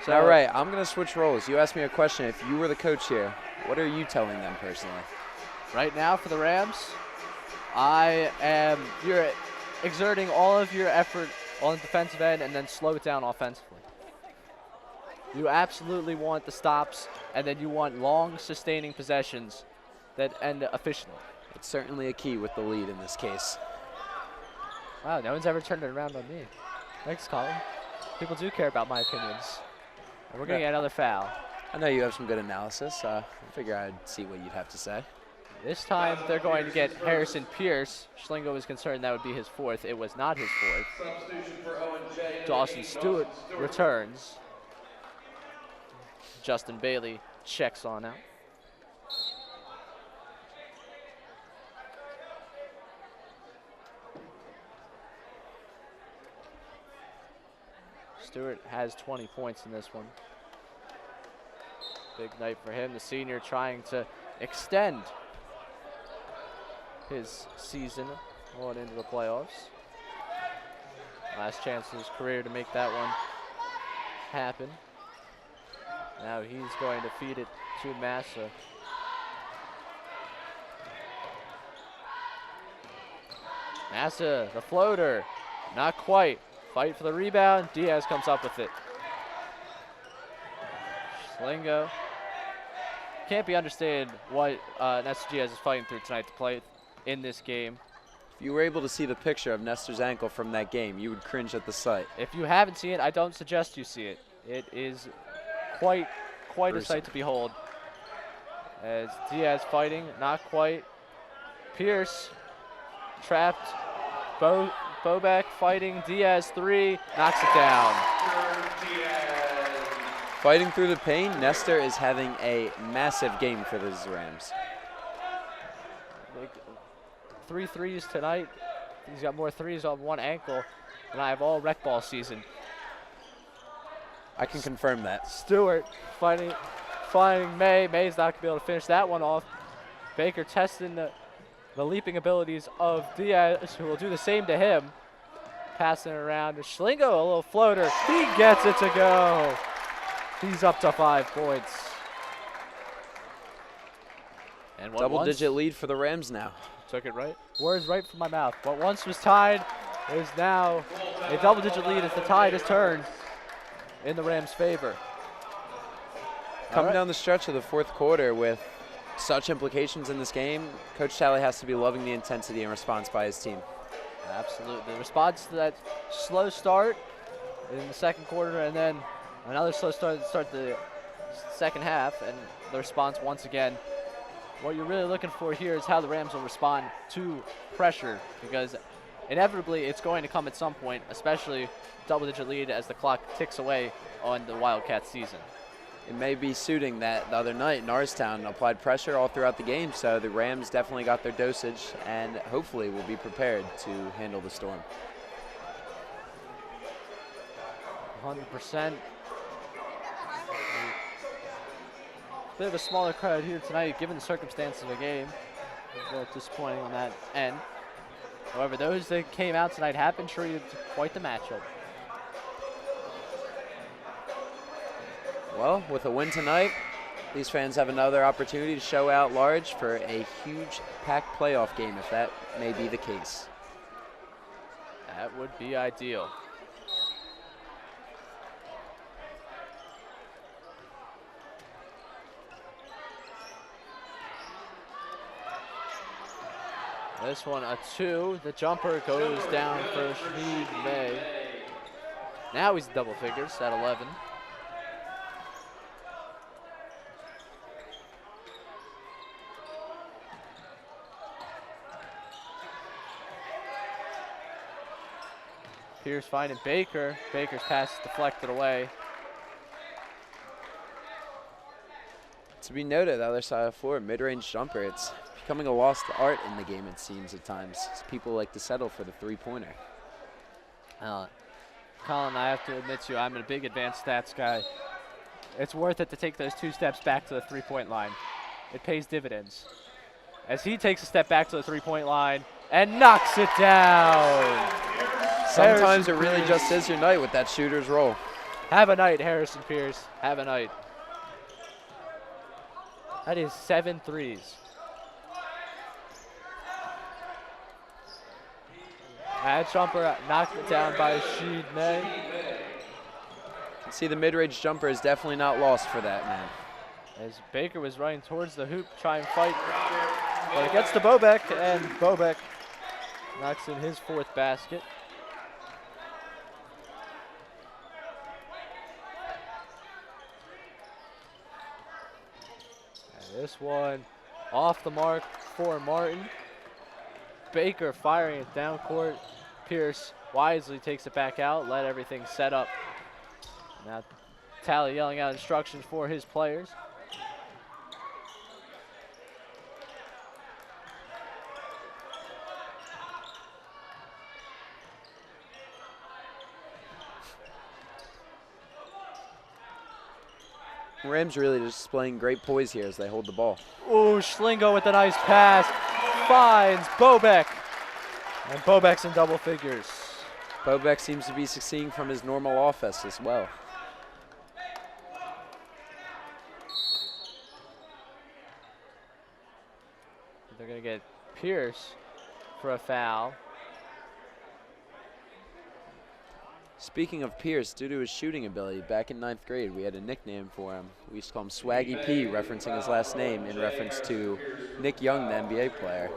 So, all right, I'm going to switch roles. You asked me a question. If you were the coach here, what are you telling them personally? Right now for the Rams, exerting all of your effort on the defensive end and then slow it down offensively. You absolutely want the stops, and then you want long, sustaining possessions that end efficiently. It's certainly a key with the lead in this case. Wow, no one's ever turned it around on me. Thanks, Colin. People do care about my opinions. And we're going to get another foul. I know you have some good analysis. I figure I'd see what you'd have to say. This time they're going to get Harrison Pierce. Schlingo was concerned that would be his fourth. It was not his fourth. Substitution for Owen J. Dawson Stewart returns. Justin Bailey checks on out. Stewart has 20 points in this one. Big night for him. The senior trying to extend his season on into the playoffs. Last chance in his career to make that one happen. Now he's going to feed it to Massa. Massa, the floater, not quite. Fight for the rebound. Diaz comes up with it. Schlingo. Can't be understood what Nestor Diaz is fighting through tonight to play in this game. If you were able to see the picture of Nestor's ankle from that game, you would cringe at the sight. If you haven't seen it, I don't suggest you see it. It is quite a sight to behold. As Diaz fighting, not quite. Pierce trapped. Bobek fighting. Diaz 3, knocks it down. Fighting through the pain, Nestor is having a massive game for the Rams. 3 threes tonight. He's got more threes on one ankle than I have all rec ball season. I can confirm that. Stewart finding May. May's not going to be able to finish that one off. Baker testing the leaping abilities of Diaz, who will do the same to him. Passing it around to Schlingo, a little floater. He gets it to go. He's up to 5 points. And double-digit lead for the Rams now. Took it right. Words right from my mouth. What once was tied is now a double-digit lead as the tide has turned in the Rams' favor. Coming down the stretch of the fourth quarter with such implications in this game, Coach Talley has to be loving the intensity and response by his team. Absolutely. The response to that slow start in the second quarter and then another slow start to start the second half, and the response once again. What you're really looking for here is how the Rams will respond to pressure, because inevitably it's going to come at some point, especially double-digit lead as the clock ticks away on the Wildcats season. It may be suiting that the other night, Norristown applied pressure all throughout the game, so the Rams definitely got their dosage and hopefully will be prepared to handle the storm. 100%. Bit of a smaller crowd here tonight, given the circumstances of the game. A little disappointing on that end. However, those that came out tonight have been treated to quite the matchup. Well, with a win tonight, these fans have another opportunity to show out large for a huge packed playoff game, if that may be the case. That would be ideal. This one a 2. The jumper goes down for Shmead May. Now he's double figures at 11. Pierce finding Baker. Baker's pass is deflected away. To be noted, the other side of the floor, mid-range jumper, it's becoming a lost art in the game, it seems, at times. People like to settle for the three-pointer. Colin, I have to admit to you, I'm a big advanced stats guy. It's worth it to take those 2 steps back to the three-point line. It pays dividends. As he takes a step back to the three-point line and knocks it down. Sometimes it really just is your night with that shooter's roll. Have a night, Harrison Pierce. Have a night. That is 7 threes. That jumper knocked down by Sheed May. See, the mid-range jumper is definitely not lost for that man. As Baker was running towards the hoop, try and fight. But it gets to Bobek, and Bobek knocks in his 4th basket. And this one off the mark for Martin. Baker firing it down court. Pierce wisely takes it back out, let everything set up. Now Tally yelling out instructions for his players. Rams really displaying great poise here as they hold the ball. Ooh, Schlingo with a nice pass. Finds Bobek. And Bobek's in double figures. Bobek seems to be succeeding from his normal offense as well. They're going to get Pierce for a foul. Speaking of Pierce, due to his shooting ability, back in 9th grade, we had a nickname for him. We used to call him Swaggy P, referencing his last name in reference to Nick Young, the NBA player.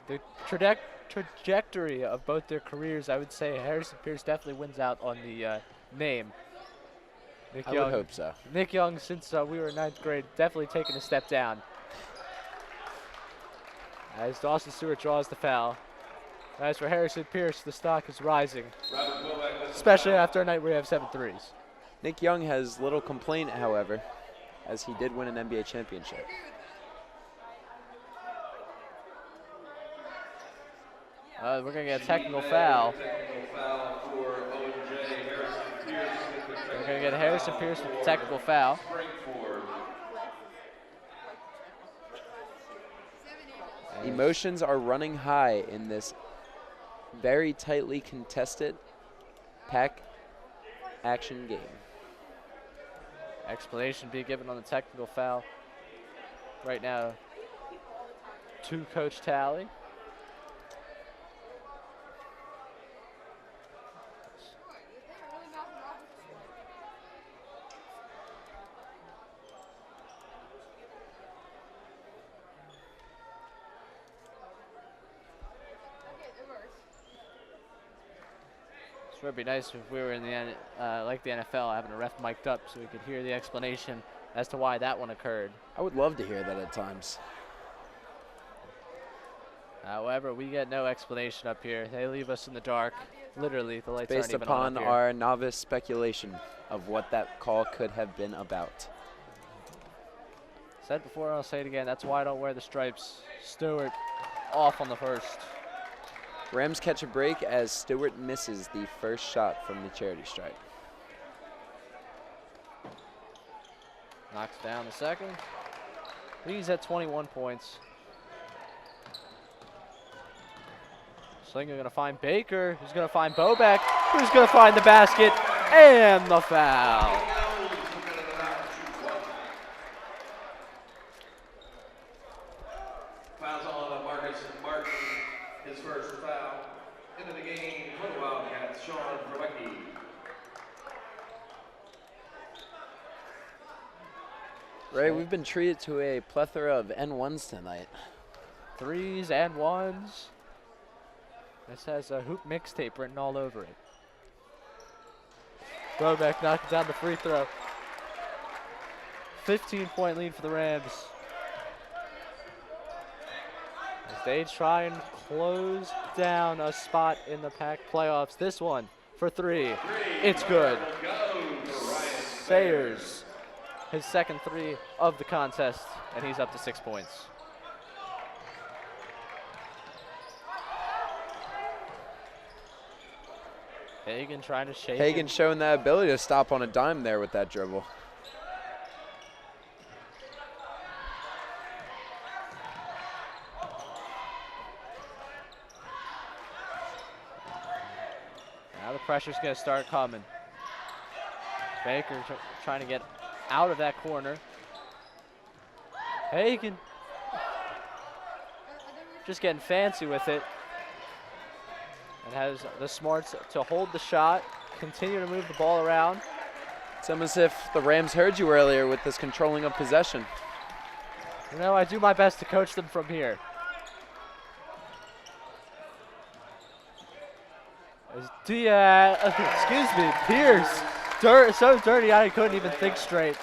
The trajectory of both their careers, I would say Harrison Pierce definitely wins out on the name. Nick I Young, would hope so. Nick Young, since we were in 9th grade, definitely taking a step down. As Dawson Stewart draws the foul. As for Harrison Pierce, the stock is rising, especially after a night where you have 7 threes. Nick Young has little complaint, however, as he did win an NBA championship. We're going to get a technical foul. We're going to get Harrison Pierce with a technical foul. Emotions are running high in this very tightly contested pack action game. Explanation being given on the technical foul. Right now, to Coach Tally. It would be nice if we were in the like the NFL, having a ref mic'd up so we could hear the explanation as to why that one occurred. I would love to hear that at times. However, we get no explanation up here. They leave us in the dark. Literally, the lights Based aren't even on upon up here. our novice speculation of what that call could have been about. Said before, I'll say it again. That's why I don't wear the stripes. Stewart off on the first. Rams catch a break as Stewart misses the first shot from the charity stripe. Knocks down the second. He's at 21 points. Slinger going to find Baker, who's going to find Bobek, who's going to find the basket, and the foul. Fouls on Marcus Martin, his first foul. Into the game for the Wildcats, Sean Proecki. Ray, we've been treated to a plethora of N1s tonight. 3s and 1s. This has a hoop mixtape written all over it. Bobek knocking down the free throw. 15-point lead for the Rams. As they try and close down a spot in the PAC playoffs. This one for 3. It's good. Sayers, his second 3 of the contest, and he's up to 6 points. Hagan trying to shake Hagan him. showing that ability to stop on a dime there with that dribble. Now the pressure's going to start coming. Baker trying to get out of that corner. Hagan just getting fancy with it. and has the smarts to hold the shot, continue to move the ball around. It's almost as if the Rams heard you earlier with this controlling of possession. You know, I do my best to coach them from here. As excuse me, Pierce. So dirty I couldn't even think straight.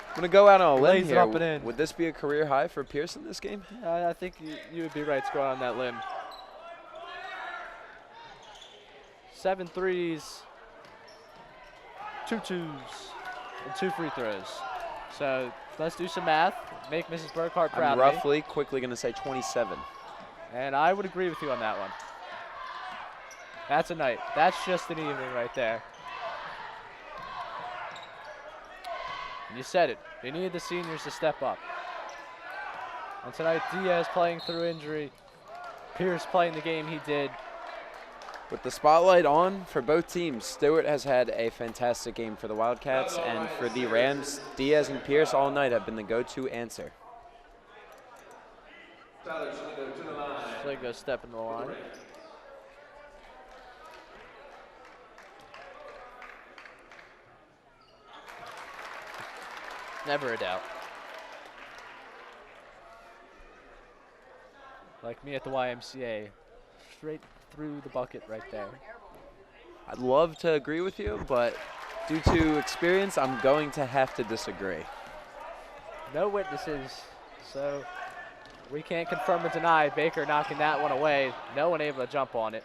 I'm going to go out on a limb Lays it here. up and in. Would this be a career high for Pierce in this game? I think you would be right to go out on that limb. 7 threes, 2 twos, and 2 free throws. So let's do some math. Make Mrs. Burkhart proud I'm of me. roughly, quickly going to say 27. And I would agree with you on that one. That's a night. That's just an evening right there. And you said it. They needed the seniors to step up. And tonight, Diaz playing through injury. Pierce playing the game he did. With the spotlight on for both teams, Stewart has had a fantastic game for the Wildcats, and for the Rams, Diaz and Pierce all night have been the go-to answer. Schlingo step in the line. Never a doubt. Like me at the YMCA, straight through the bucket right there. I'd love to agree with you, but due to experience, I'm going to have to disagree. No witnesses, so we can't confirm or deny Baker knocking that one away. No one able to jump on it.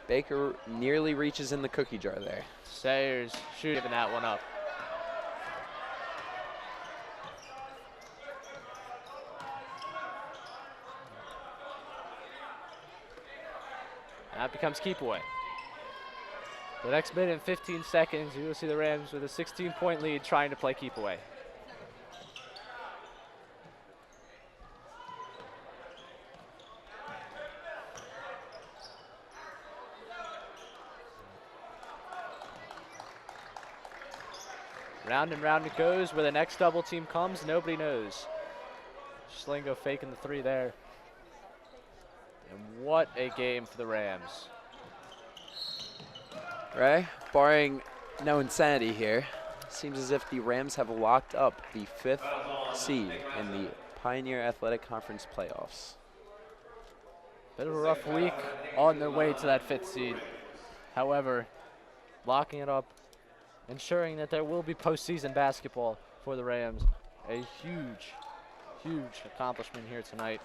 Baker nearly reaches in the cookie jar there. Sayers shooting that one up. That becomes keep away. The next minute and 15 seconds, you will see the Rams with a 16-point lead trying to play keep away. Round and round it goes. Where the next double team comes, nobody knows. Schlingo faking the 3 there. And what a game for the Rams. Ray, barring no insanity here, seems as if the Rams have locked up the 5th seed in the Pioneer Athletic Conference playoffs. Bit of a rough week on their way to that 5th seed. However, locking it up, ensuring that there will be postseason basketball for the Rams. A huge, huge accomplishment here tonight.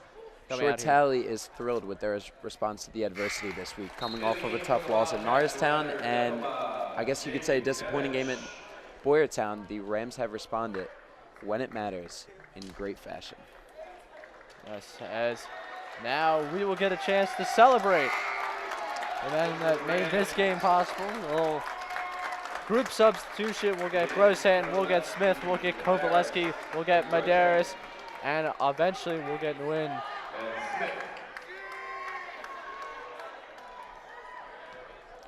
Short Tally is thrilled with their response to the adversity this week, coming off of a tough loss at Norristown and I guess you could say a disappointing game at Boyertown. The Rams have responded when it matters in great fashion. Yes, as now we will get a chance to celebrate. And then that made this game possible. A little group substitution. We'll get Groshand, we'll get Smith, we'll get Kovaleski, we'll get Medeiros, and eventually we'll get Nguyen.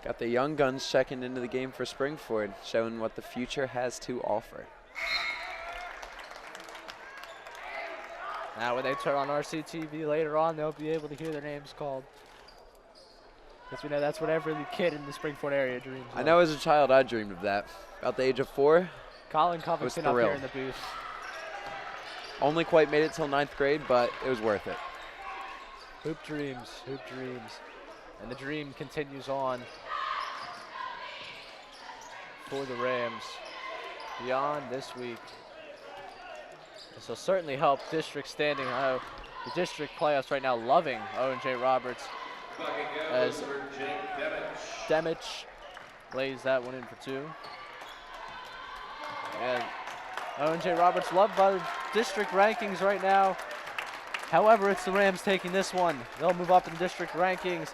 Got the young guns checking into the game for Springford, showing what the future has to offer. Now when they turn on RCTV later on, they'll be able to hear their names called. Because we know that's what every kid in the Springford area dreams of. I know as a child I dreamed of that. About the age of 4, Colin Covington up here in the booth. Only quite made it till 9th grade, but it was worth it. Hoop dreams, hoop dreams. And the dream continues on for the Rams beyond this week. This will certainly help district standing. The district playoffs right now loving Owen J. Roberts as Demich lays that one in for 2. And Owen J. Roberts loved by the district rankings right now. However, it's the Rams taking this one. They'll move up in district rankings,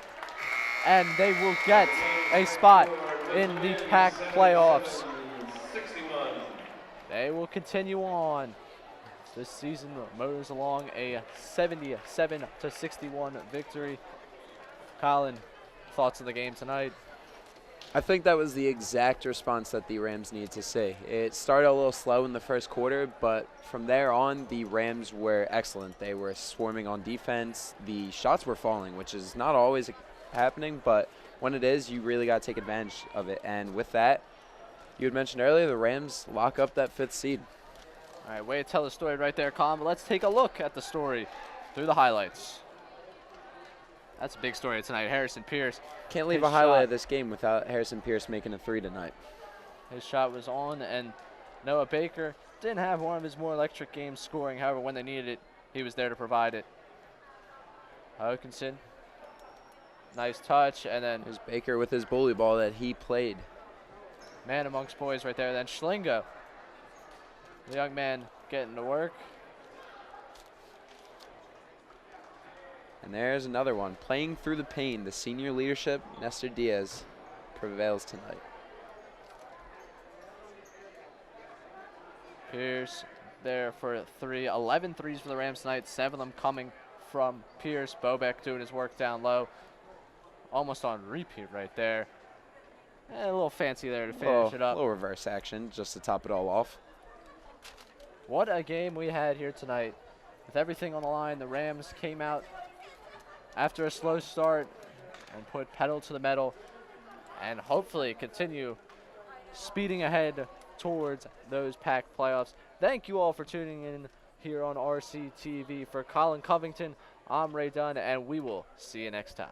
and they will get a spot in the PAC playoffs. They will continue on. This season motors along a 77-61 victory. Colin, thoughts of the game tonight? I think that was the exact response that the Rams needed to see. It started a little slow in the first quarter, but from there on, the Rams were excellent. They were swarming on defense. The shots were falling, which is not always happening, but when it is, you really got to take advantage of it. And with that, you had mentioned earlier, the Rams lock up that 5th seed. All right, way to tell the story right there, Colin. But let's take a look at the story through the highlights. That's a big story tonight. Harrison Pierce. Can't leave his a highlight shot- of this game without Harrison Pierce making a 3 tonight. His shot was on, and Noah Baker didn't have one of his more electric games scoring. However, when they needed it, he was there to provide it. Hokinson, nice touch, and then There's Baker with his bully ball that he played. man amongst boys right there. Then Schlingo, the young man getting to work. And there's another one. Playing through the pain, the senior leadership, Nestor Diaz, prevails tonight. Pierce there for 3. 11 threes for the Rams tonight, 7 of them coming from Pierce. Bobek doing his work down low. Almost on repeat right there. And a little fancy there to finish it A up. little reverse action just to top it all off. What a game we had here tonight. With everything on the line, the Rams came out after a slow start and put pedal to the metal and hopefully continue speeding ahead towards those packed playoffs. Thank you all for tuning in here on RCTV. For Colin Covington, I'm Ray Dunn, and we will see you next time.